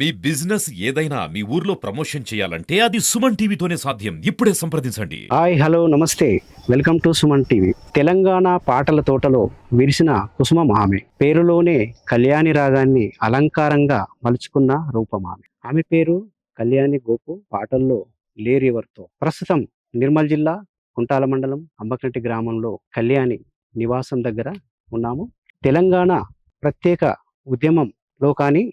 మీ business ఏదైనా మీ ఊర్లో promotion చేయాలంటే అది సుమన్ టీవీతోనే సాధ్యం. ఇప్పుడే సంప్రదించండి. హాయ్ హలో నమస్తే, welcome to Suman TV. Telangana పాటల తోటలో విరిసిన కుసుమం ఆమె. పేరులోనే కళ్యాణి రాగాన్ని అలంకారంగా మలుచుకున్న రూపం ఆమె. ఆమె పేరు కళ్యాణి గోపు. పాటల్లో లేరెవరితో. ప్రస్తుతం నిర్మల్ జిల్లా కుంటాల మండలం అంబకంటి గ్రామంలో కళ్యాణి నివాసం దగ్గర ఉన్నాము. తెలంగాణ ప్రత్యేక ఉద్యమంలో కానీ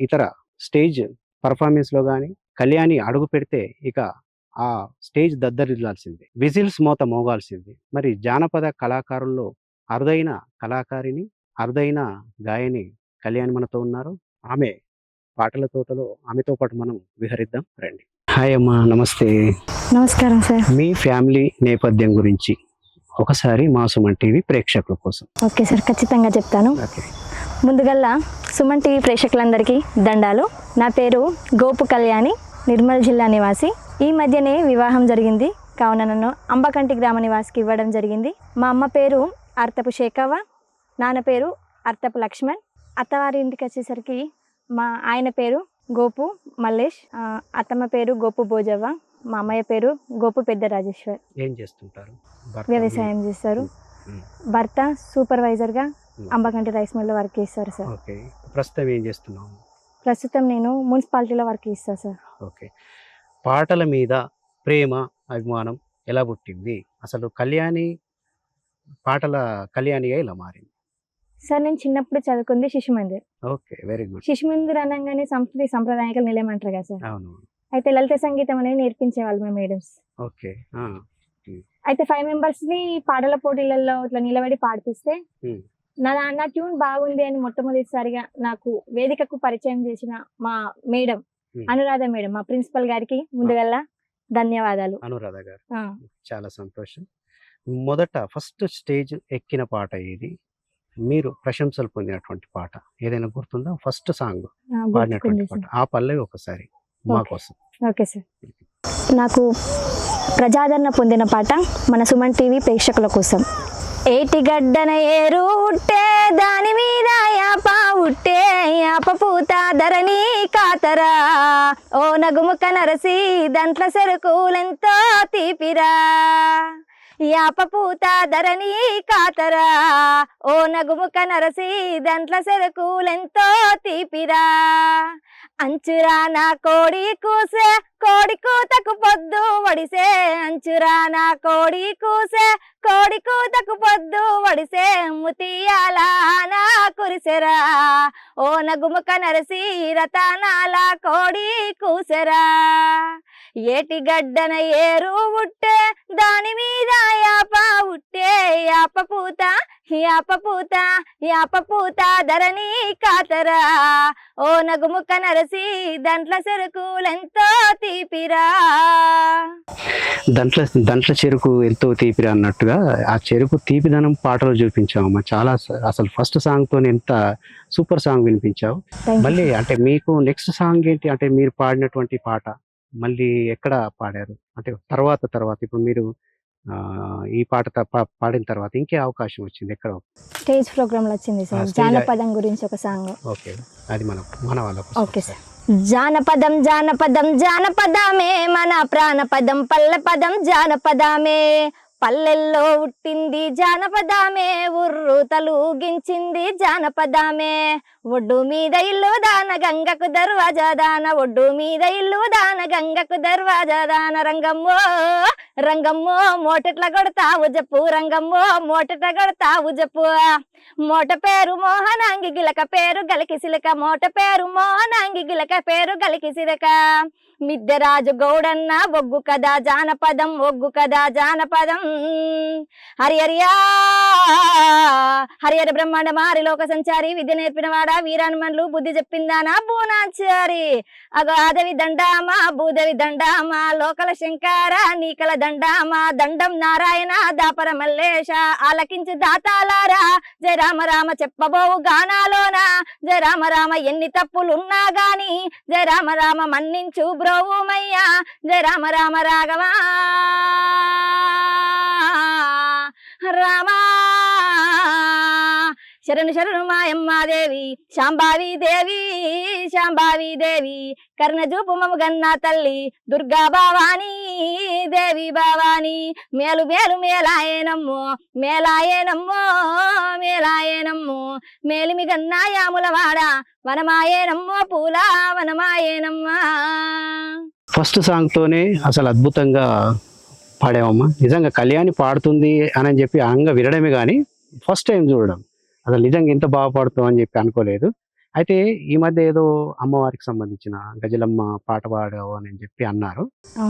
ఇతర స్టేజ్ పర్ఫార్మెన్స్లో కానీ కళ్యాణి అడుగు పెడితే ఇక ఆ స్టేజ్ దద్దరిల్లాల్సిందే, విజిల్స్ మోత మోగాల్సిందే. మరి జానపద కళాకారుల్లో అరుదైన కళాకారిణి, అరుదైన గాయని కళ్యాణి మనతో ఉన్నారు. ఆమె పాటల తోటలో ఆమెతో పాటు మనం విహరిద్దాం రండి. హాయ్ అమ్మా, నమస్తే. నమస్కారం సార్. మీ ఫ్యామిలీ నేపథ్యం గురించి ఒకసారి మా సుమన్ టీవీ ప్రేక్షకుల కోసం. ఓకే సార్, ఖచ్చితంగా చెప్తాను. ఓకే. ముందుగల్లా సుమన్ టీవీ ప్రేక్షకులందరికీ దండాలు. నా పేరు గోపు కళ్యాణి, నిర్మల్ జిల్లా నివాసి. ఈ మధ్యనే వివాహం జరిగింది కావున నన్ను అంబకంటి గ్రామ నివాసికి ఇవ్వడం జరిగింది. మా అమ్మ పేరు అర్తపు శేఖవ్వ, నాన్న పేరు అర్తపు లక్ష్మణ్. అత్తవారి ఇంటికి వచ్చేసరికి మా ఆయన పేరు గోపు మల్లేష్, అత్తమ్మ పేరు గోపు భోజవ్వ, మా అమ్మయ్య పేరు గోపు పెద్ద రాజేశ్వర్. ఏం చేస్తుంటారు? వ్యవసాయం చేస్తారు. భర్త సూపర్వైజర్గా అంబకంటి రైస్ మిల్లో వర్క్ చేస్తారు సార్. ఓకే. ప్రస్తుతం ఏం చేస్తున్నావు? ప్రస్తుతం నేను మున్సిపాలిటీలో వర్క్ చేస్తాను సార్. ఓకే. పాటల మీద ప్రేమ, అభిమానం ఎలా పుట్టింది? అసలు కళ్యాణి పాటల కళ్యాణిగా ఇలా మారింది? సార్ నేను చిన్నప్పుడు చదువుకుంది శిశు మందిర్. Okay, very good. శిశు మందిర్ అనగానే సంస్కృతి సంప్రదాయాలు నిలయమంటారు కదా సార్. అవును. అయితే లలిత సంగీతం అనేది నేర్పించేవాళ్ళు మా మేడమ్స్. ఓకే. అయితే 5 members ని పాటల పోటీలలో ఇట్లా నిలబడి పాడిపిస్తే నా ట్యూన్ బాగుంది అని మొట్టమొదటిసారిగా నాకు వేదికకు పరిచయం చేసిన మా మేడం అనురాధ మేడం, మా ప్రిన్సిపల్ గారికి ముందుగల్లా ధన్యవాదాలు. అనురాధ గారు, చాలా సంతోషం. మొదట ఫస్ట్ స్టేజ్ ఎక్కిన పాట ఏది? మీరు ప్రశంసలు పొందినటువంటి పాట ఏదైనా గుర్తుందా? ఫస్ట్ సాంగ్ పాడినటువంటి పాట, ఆ పల్లవి ఒకసారి మా కోసం. Okay sir. నాకు ప్రజాదరణ పొందిన పాట మన సుమన్ టీవీ ప్రేక్షకుల కోసం. ఏటి గడ్డన ఏరు ఉట్టే, దాని మీద యాప ఉట్టే, యాప పూత ధరణి కాతరా, ఓ నగుముక నరసి దంట్ల సెరుకులెంతో తీపిరా, యాప పూత ధరణి కాతరా, ఓ నగుముక నరసి దంట్ల సెరుకులెంతో తీపిరా, అంచురా నా కోడి కూసే, కోడి కూతకు పొద్దు వడిసే, అంచురా నా కోడి కూసే, కోడి కూతకు పొద్దు వడిసే, ముతియాల నా కురిసెరా, ఓ నగుముక నరసి రతనాల కోడి కూసెరా, ఏటి గడ్డన ఏరు ఉట్టే, దాని మీద యాప ఉట్టే, యాప పూత యాప పూత యాప పూత ధరణి కాతరా, ఓ నగుముక నరసి దంట్ల చెరుకులెంతో తీపిరా. దంట్ల చెరుకు ఎంతో తీపిరా అన్నట్టుగా ఆ చెరుకు తీపిదనం పాటలు చూపించావు. చాలా అసలు ఫస్ట్ సాంగ్ తో ఎంత సూపర్ సాంగ్ వినిపించావు. మళ్ళీ అంటే మీకు నెక్స్ట్ సాంగ్ ఏంటి? అంటే మీరు పాడినటువంటి పాట మళ్ళీ ఎక్కడ పాడారు? అంటే తర్వాత ఇప్పుడు మీరు ఈ పాట పాడిన తర్వాత ఇంకే అవకాశం వచ్చింది? ఎక్కడ? స్టేజ్ ప్రోగ్రామ్ లో వచ్చింది సార్, జానపదం గురించి ఒక సాంగ్. ఓకే, అది మన వాళ్ళకు. Okay sir. జానపదం జానపదం జానపదమే, మన ప్రాణపదం పల్లె పదం జానపదమే, పల్లెల్లో ఉట్టింది జానపదమే, ఉర్రు తలుగించింది జానపదమే, ఒడ్డు మీద ఇల్లు దాన గంగకు దర్వాజా దాన, ఒడ్డు మీద ఇల్లు దాన గంగకు దర్వాజా దాన, రంగమ్మో రంగమ్మో మోటెట్ల కొడతావు జప్పు, రంగమ్మో మోటెట్ల కొడతావు జప్పు, మోట పేరు మోహనాంగి గిలక పేరు గలికి సిలక, మోట పేరు మోహనాంగి గిలక పేరు గలికి సిలక, మిద్దెరాజు గౌడన్న ఒగ్గు కదా జానపదం, ఒగ్గు కదా జానపదం, హరియరియా హరియర బ్రహ్మాండ మారి లోక సంచారి, విద్య నేర్పినవాడా వీరాన్మన్లు బుద్ధి చెప్పిందానా బూనాచారి, అగో ఆదవి దండామా భూదేవి దండామా, లోకల శంకార నీకల దండామా, దండం నారాయణ దాపర మల్లేశ, ఆలకించి దాతాలారా జయ రామ రామ చెప్పబోవు గానాలోన, జయ రామ రామ ఎన్ని తప్పులున్నా గాని, జయ రామ రామ మన్నించు బ్రోవుమయ్యా, జయ రామ రామ రాఘవా రామా శరణు శరణు మాయమ్మాదేవి శాంభావి దేవి శాంభావి దేవి కర్ణజూపు మము గన్నా తల్లి దుర్గా భవానీ దేవి భవానీ మేలు మేలు మేలాయనమ్మో మేలాయనమ్మో మేలాయనమ్మో మేలిమి గన్నా యాములవాడ వనమాయేనమ్మో పూల వనమాయేనమ్మా. ఫస్ట్ సాంగ్ తోనే అసలు అద్భుతంగా పాడామమ్మా. నిజంగా కళ్యాణి పాడుతుంది అని చెప్పి అంగ వినడమే కానీ ఫస్ట్ టైం చూడడం అసలు నిజంగా ఎంత బాగా పాడుతాం అని చెప్పి అనుకోలేదు. అయితే ఈ మధ్య ఏదో అమ్మవారికి సంబంధించిన గజలమ్మ పాట పాడావు అని చెప్పి అన్నారు.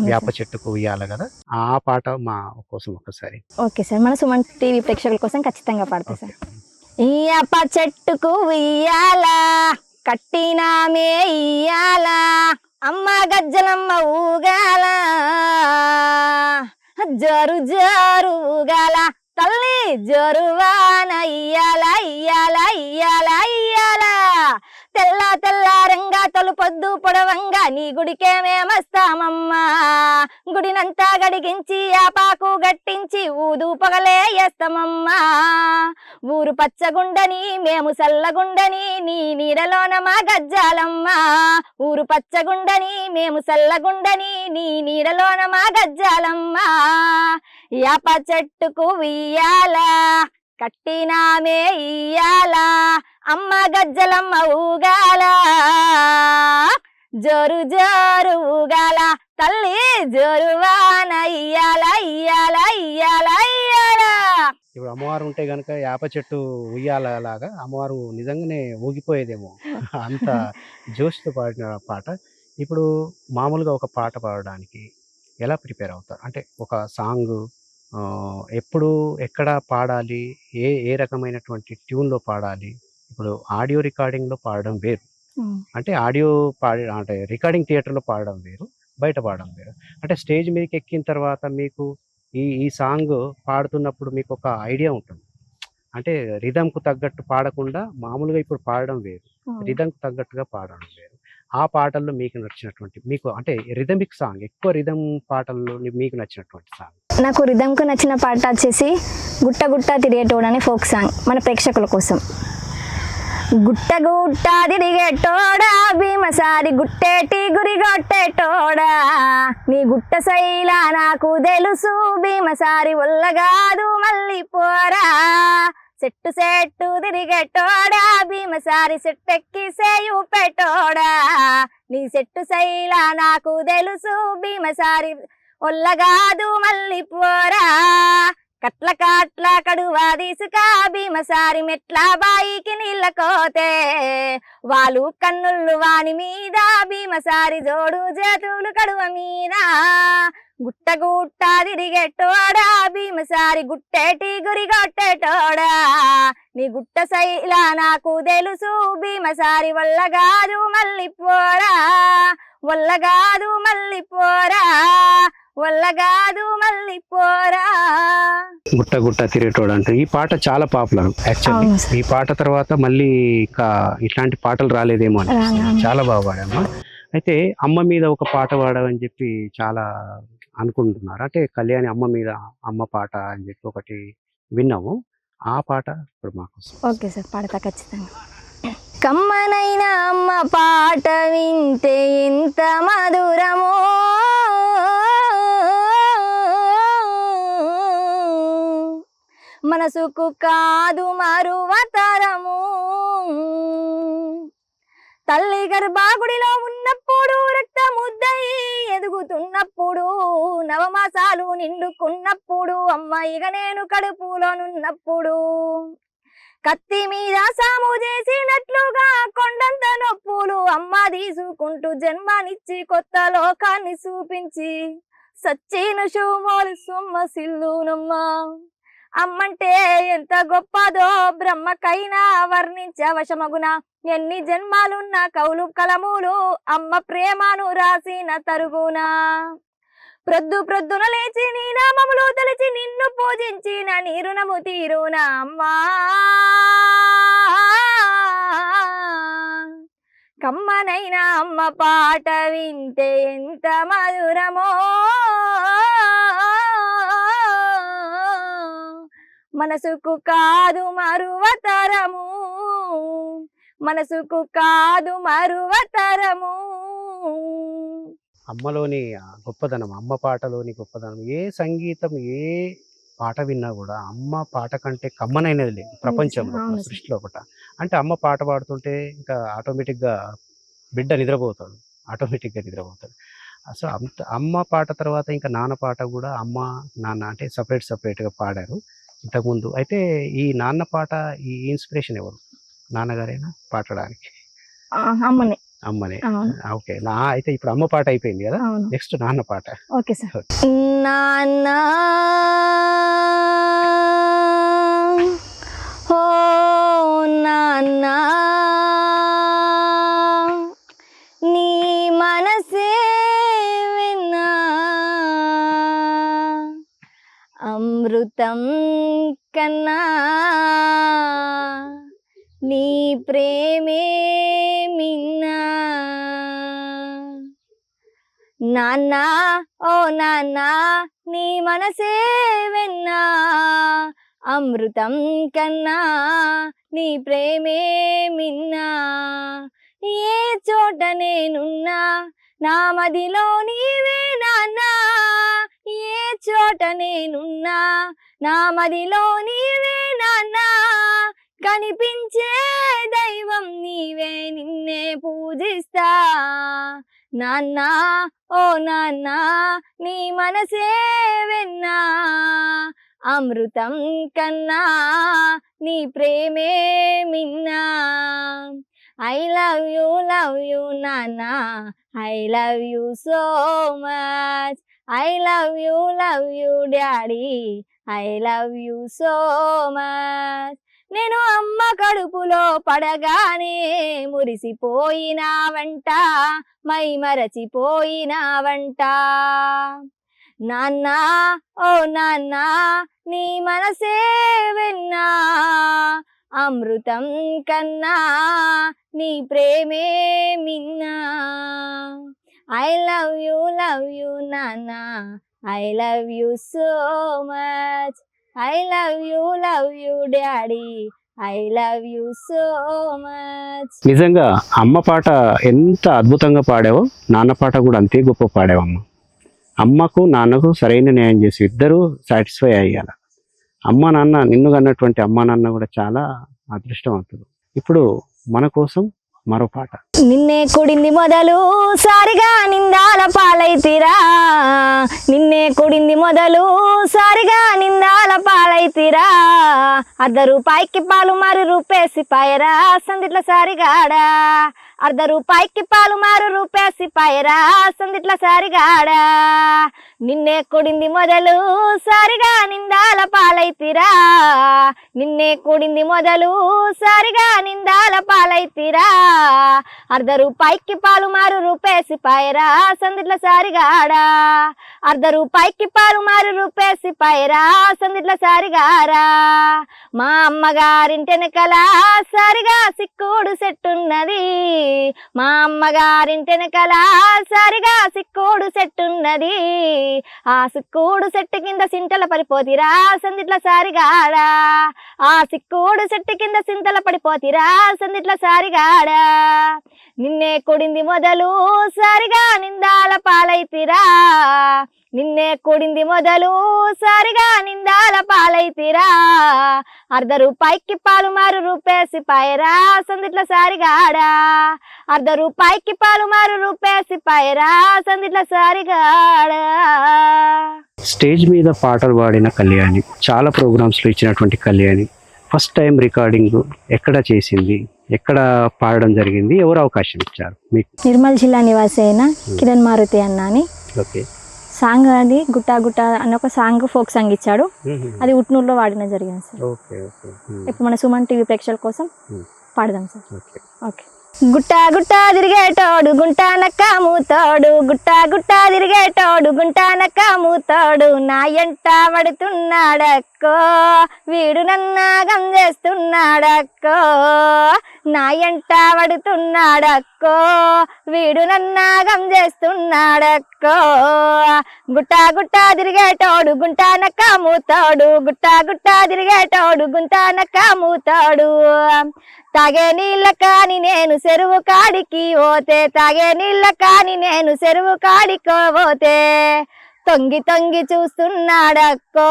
వేప చెట్టుకు ఉయ్యాల కదా, ఆ పాట మా కోసం ఒకసారి. ఓకే సార్, మన సుమన్ టీవీ ప్రేక్షకుల కోసం ఖచ్చితంగా పాడతా సార్. ఈ వేప చెట్టుకు ఉయ్యాల కట్టినామే ఇయ్యాల అమ్మ గజ్జలమ్మ ఊగాల జరు జరు ఊగాల తల్లి జరువాన ఇయ్యాల ఇయ్యాల ఇయ్యాల ఇయ్యాల తెల్ల తెల్లారంగా తొలుపొద్దు పొడవంగా నీ గుడికేమేమస్తామమ్మా. గుడినంతా గడిగించి ఆపాకు గట్టించి ఊదు పొగలే వేస్తామమ్మా. ఊరు పచ్చగుండని మేము సల్లగుండని నీ నీడలోన మా గజ్జాలమ్మా. ఊరు పచ్చగుండని మేము సల్లగుండని నీ నీడలోన మా గజ్జాలమ్మా. యాప చెట్టుకు ఉయ్యాల కట్టినామే ఇయ్యాల అమ్మ గజ్జలమ్మ ఊగాల జోరు జోరు ఊగాల తల్లి జోరువాన ఇయ్యాల ఇయ్యాల ఇయ్యాల ఇయ్యాల. ఇప్పుడు అమ్మవారు ఉంటే గనుక వేప చెట్టు ఉయ్యాల లాగా అమ్మవారు నిజంగానే ఊగిపోయేదేమో అంత జోష్తో పాడిన పాట. ఇప్పుడు మామూలుగా ఒక పాట పాడడానికి ఎలా ప్రిపేర్ అవుతారు? అంటే ఒక సాంగ్ ఎప్పుడు ఎక్కడ పాడాలి, ఏ ఏ రకమైనటువంటి ట్యూన్లో పాడాలి? ఇప్పుడు ఆడియో రికార్డింగ్లో పాడడం వేరు, అంటే ఆడియో అంటే రికార్డింగ్ థియేటర్లో పాడడం వేరు, బయట పాడడం వేరు. అంటే స్టేజ్ మీదకి ఎక్కిన తర్వాత మీకు ఈ సాంగ్ పాడుతున్నప్పుడు మీకు ఒక ఐడియా ఉంటుంది. అంటే రిథంకు తగ్గట్టు పాడకుండా మామూలుగా ఇప్పుడు పాడడం వేరు, రిథంకు తగ్గట్టుగా పాడడం వేరు. ఆ పాటల్లో మీకు నచ్చినటువంటి, మీకు అంటే రిథమిక్ సాంగ్, ఎక్కువ రిథం పాటల్లో మీకు నచ్చినటువంటి సాంగ్? నాకు రిథంకు నచ్చిన పాట వచ్చేసి గుట్ట గుట్ట తిరిగేటోడు అనే ఫోక్ సాంగ్ మన ప్రేక్షకుల కోసం. గుట్ట గుట్ట తిరిగేటోడా భీమసారి గుట్టేటి గురిగొట్టేటోడా నీ గుట్ట శైలా నాకు తెలుసు భీమసారి ఒల్లగాదు మళ్ళీ పోరా. చెట్టు చెట్టు తిరిగేటోడా భీమసారి చెట్టెక్కి సేయు పెట్టోడా నీ చెట్టు శైలా నాకు తెలుసు భీమసారి ఒల్లగాదు మళ్ళీ పోరా. కట్ల కాట్ల కడువా తీసుక భీమసారి మెట్ల బాయికి నీళ్ళ కోతే వాళ్ళు కన్నుళ్ళు వాని మీద భీమసారి జోడు చేతులు కడువ మీద. గుట్ట గుట్ట తిరిగేటోడా భీమసారి గుట్టేటి గురిగొట్టేటోడా నీ గుట్ట శైలా నాకు తెలుసు భీమసారి వల్లగాదు మళ్ళీ పోరా వల్లగాదు మళ్ళీ పోరా వల్లగాదు మళ్ళీ పోరా. గుట్ట గుట్ట తిరిగేటోడు అంటే ఈ పాట చాలా పాపులర్ యాక్చువల్లీ. ఈ పాట తర్వాత మళ్ళీ ఇంకా ఇట్లాంటి పాటలు రాలేదేమో అని చాలా బాగా పాడామా. అయితే అమ్మ మీద ఒక పాట పాడమని చెప్పి చాలా అనుకుంటున్నారు. అంటే కళ్యాణి అమ్మ మీద అమ్మ పాట అని చెప్పి ఒకటి విన్నాము, ఆ పాట ఇప్పుడు మాకు. ఓకే సార్, పాడతా ఖచ్చితంగా. కమ్మనైన అమ్మ పాట వింటే ఎంత మధురమో మనసుకు కాదు మరువతరము. తల్లి గర్భాగుడిలో ఉన్నప్పుడు రక్తముద్దయి ఎదుగుతున్నప్పుడు నవమాసాలు నిండుకున్నప్పుడు అమ్మాయిగా నేను కడుపులోనున్నప్పుడు కత్తి మీద సాము చేసినట్లుగా కొండంత నొప్పులు అమ్మ తీసుకుంటూ జన్మనిచ్చి కొత్త లోకాన్ని చూపించి సచ్చిన శుమోలు సొమ్మ సిల్లునమ్మా. అమ్మంటే ఎంత గొప్పదో బ్రహ్మకైనా వర్ణించవశమగున. ఎన్ని జన్మాలున్న కౌలు కలములు అమ్మ ప్రేమను రాసిన తరుగునా. ప్రొద్దు ప్రొద్దున లేచి నీ నామములు తలచి నిన్ను పూజించిన నీ రుణము తీరునా అమ్మా. కమ్మనైన అమ్మ పాట వింటే ఎంత మధురమో మనసుకు కాదు మరువతరము, మనసుకు కాదు మరువతరము. అమ్మలోని ఆ గొప్పదనం, అమ్మ పాటలోని గొప్పదనం, ఏ సంగీతం ఏ పాట విన్నా కూడా అమ్మ పాట కంటే కమ్మనైనది లేదు ప్రపంచంలో, అవును మన సార్. సృష్టిలో ఒకట. అంటే అమ్మ పాట పాడుతుంటే ఇంకా ఆటోమేటిక్గా బిడ్డ నిద్రపోతాడు, ఆటోమేటిక్గా నిద్రపోతాడు. సో అంత అమ్మ పాట తర్వాత ఇంకా నాన్న పాట కూడా అమ్మ నాన్న అంటే సపరేట్గా పాడారు ఇంతకుముందు. అయితే ఈ నాన్న పాట, ఈ ఇన్స్పిరేషన్ ఎవరు? నాన్నగారైనా పాడడానికి? అమ్మనే. అమ్మనే. అవును. ఓకే. అయితే ఇప్పుడు అమ్మ పాట అయిపోయింది కదా, అవును. నెక్స్ట్ నాన్న పాట. Okay sir. నాన్న ఓ నాన్న నీ మనసే విన్నా అమృతం కన్నా నీ ప్రేమే మిన్నా. నాన్న ఓ నాన్న నీ మనసే వెన్నా అమృతం కన్నా నీ ప్రేమే మిన్నా. ఏ చోట నేనున్నా నా మదిలో నీవే నాన్న, ఏ చోట నేనున్నా నా మదిలో నీవే నాన్న. కనిపించే దైవం నీవే, నిన్నే పూజిస్తా నాన్న ఓ నాన్న నీ మనసే వెన్నా అమృతం కన్నా నీ ప్రేమే మిన్నా. ఐ లవ్ యూ నాన్న, I love you so much. I love you daddy, I love you so much. నేను అమ్మ కడుపులో పడగానే మురిసిపోయినావంట, మై మరచిపోయినావంట. నాన్న ఓ నాన్న నీ మనసే వెన్నా అమృతం కన్నా నీ ప్రేమే మిన్నా. ఐ లవ్ యూ నాన్న, I love you so much. I love you daddy, I love you so much. నిజంగా అమ్మ పాట ఎంత అద్భుతంగా పాడావో నాన్న పాట కూడా అంతే గొప్ప పాడావమ్మ. అమ్మకు నాన్నకు సరైన న్యాయం చేసి ఇద్దరు సాటిస్ఫై అయ్యాల. అమ్మ నాన్న, నిన్ను కన్నటువంటి అమ్మ నాన్న కూడా చాలా అదృష్టవంతులు. ఇప్పుడు మన కోసం మరో పాట. నిన్నే కొడింది మొదలు సారిగా నిందాల పాలైతిరా, నిన్నే కొడింది మొదలు సారిగా నిందాల పాలైతిరా. ₹1 పాలు మారు రూపేసి పాయరా సందిట్ల సారిగాడా, ₹1 పాలు మారు రూపేసి పాయరా సందిట్ల సారిగాడా. నిన్నే కొడింది మొదలు సారిగా నిందాల పాలైతిరా, నిన్నే కొడింది మొదలు సారిగా నిందాల పాలైతిరా. ₹1 పాలు మారు రూపేసి పాయరా సందిట్ల సారిగాడా, ₹1 పాలు మారు రూపేసి పాయరా సందిట్ల సారిగారా. మా అమ్మగారింటెనకల సారిగా సిక్కుడు సెట్టున్నది, మా అమ్మగారింటెనకల సారిగా సిక్కుడు సెట్టున్నది. ఆ సిక్కుడు చెట్టు కింద సింటల పడిపోతిరా సందిట్ల సారిగాడా, ఆ సిక్కుడు చెట్టు కింద సింతల పడిపోతిరా సందిట్ల సారిగాడా. నిన్నే కొడింది మొదలు సారిగా నిందాల పాలైతిరా, నిన్నే కొడింది మొదలు సారిగా నిందాల పాలైతిరా. ₹1 పాలు మారు రూపేసి పాయరా సందిట్ల సారిగాడా, ₹1 పాలు మారు రూపేసి పాయరా సందిట్ల సారిగాడా. స్టేజ్ మీద పాటలు పాడిన కళ్యాణి, చాలా ప్రోగ్రామ్స్లో ఇచ్చినటువంటి కళ్యాణి, ఫస్ట్ టైం రికార్డింగ్ ఎక్కడ చేసింది, ఎక్కడ పాడడం జరిగింది, ఎవరు అవకాశం ఇచ్చారు మీకు? నిర్మల్ జిల్లా నివాసి అయిన కిరణ్ మారుతి అన్న అని ఓకే. సాంగ్ అది గుట్టా గుట్టా అని ఒక సాంగ్, ఫోక్ సాంగ్ ఇచ్చాడు. అది ఉట్నూరులో వాడిన జరిగింది సార్. Okay okay. ఇప్పుడు మన సుమన్ టీవీ ప్రేక్షకుల కోసం పాడదాం సార్. Okay okay. గుట్టా గుట్టా తిరిగేటోడు గుంటా నక్క మూతోడు, గుట్టా గుట్టా తిరిగేటోడు గుంటా నక్క మూతోడు. నా ఎంట పడుతున్నాడక్కో వీడు నన్నాగం చేస్తున్నాడక్కో, నా ఎంట పడుతున్నాడక్కో వీడు నన్నాగం చేస్తున్నాడక్కో గుట్టా గుట్టా తిరిగేటోడు గుంటానక్క మూతాడు గుట్టా గుట్టా తిరిగేటోడు గుంటానక్క మూతాడు తాగే నీళ్ళ కాని నేను చెరువు కాడికి పోతే తాగే నీళ్ళ కాని నేను చెరువు కాడికి పోతే తొంగి తొంగి చూస్తున్నాడక్కో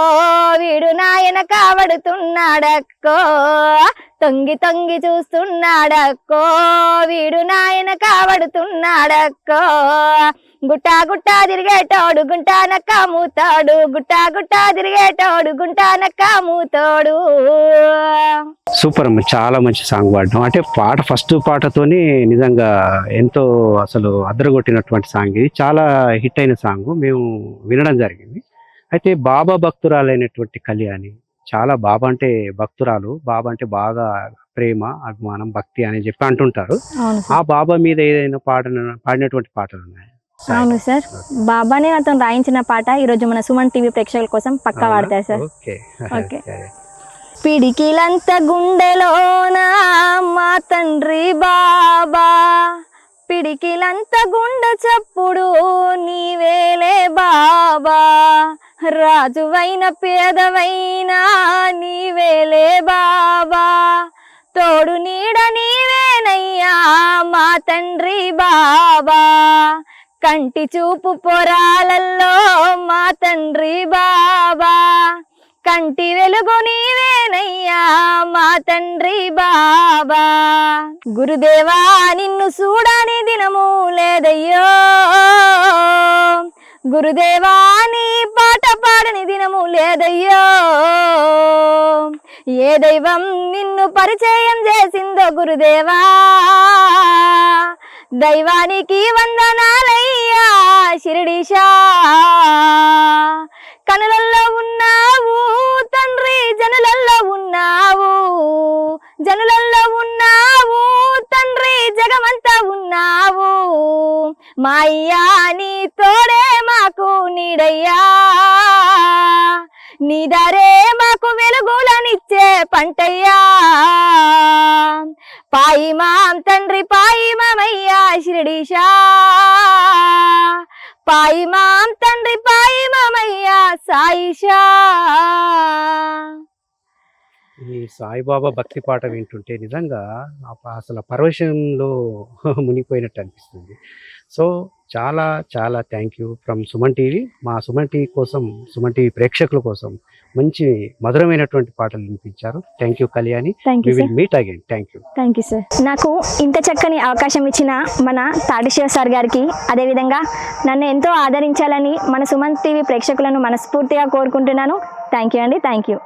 వీడు నాయన కావడుతున్నాడక్కో తొంగి తొంగి చూస్తున్నాడక్కో వీడు నాయన కావడుతున్నాడక్కో గుట్టా గుట్టా తిరిగేటోడు గుంటానక్క మూతాడు గుట్టా గుట్టా తిరిగేటోడు గుంటానక్క మూతాడు. సూపర్ అమ్మ, చాలా మంచి సాంగ్ పాడడం. అంటే పాట ఫస్ట్ పాటతోనే నిజంగా ఎంతో అసలు అదరగొట్టినటువంటి సాంగ్ ఇది. చాలా హిట్ అయిన సాంగ్ మేము వినడం జరిగింది. అయితే బాబా భక్తురాలైనటువంటి కళ్యాణి, చాలా బాబా అంటే భక్తురాలు, బాబా అంటే బాగా ప్రేమ అభిమానం భక్తి అని చెప్పి అంటుంటారు. ఆ బాబా మీద ఏదైనా పాడినటువంటి పాటలు ఉన్నాయి? అవును సార్, బాబానే అతను రాయించిన పాట ఈరోజు మన సుమన్ టీవీ ప్రేక్షకుల కోసం పక్కా వాడతారు సార్. ఓకే. పిడికిలంత గుండెలోన మా తండ్రి బాబా పిడికిలంత గుండె చప్పుడు నీవేలే బాబా రాజువైన పేదవైనా నీవేలే బాబా తోడు నీడ నీవేనయ్యా మా తండ్రి బాబా కంటి చూపు పొరాలల్లో మా తండ్రి బాబా కంటి వెలుగు నీవేనయ్యా మా తండ్రి బాబా గురుదేవా నిన్ను చూడని దినము లేదయ్యో గురుదేవా నీ పాట పాడని దినము లేదయ్యో ఏ దైవం నిన్ను పరిచయం చేసిందో గురుదేవా దైవానికి వందనాలయ్యా షిరిడీశా కనులల్లో ఉన్నావు తండ్రి జనులల్లో ఉన్నావు జనులల్లో ఉన్నావు తండ్రి జగమంతా ఉన్నావు మా అయ్యా నీ తోడే మాకు నీడయ్యా నీ దారే మాకు వెలుగులనిచ్చే పంటయ్యా పాయి మాం తండ్రి పాయి మామయ్యా షిరిడీశా పాయి మాం తండ్రి పాయి మామయ్యా సాయిషా. ఈ సాయిబాబా భక్తి పాట వింటుంటే నిజంగా అసలు పరవశంలో మునిగిపోయినట్టు అనిపిస్తుంది. సో చాలా చాలా thank you from Suman TV. మా సుమన్ టీవీ కోసం, సుమన్ టీవీ ప్రేక్షకుల కోసం మంచి మధురమైనటువంటి పాటలు వినిపించారు. Thank you Kalyani. Thank you sir. Meet again. Thank you sir. నాకు ఇంత చక్కని అవకాశం ఇచ్చిన మన తాటిశివ సార్ గారికి, అదేవిధంగా నన్ను ఎంతో ఆదరించాలని మన సుమన్ టీవీ ప్రేక్షకులను మనస్ఫూర్తిగా కోరుకుంటున్నాను. థ్యాంక్ యూ అండి. Thank you.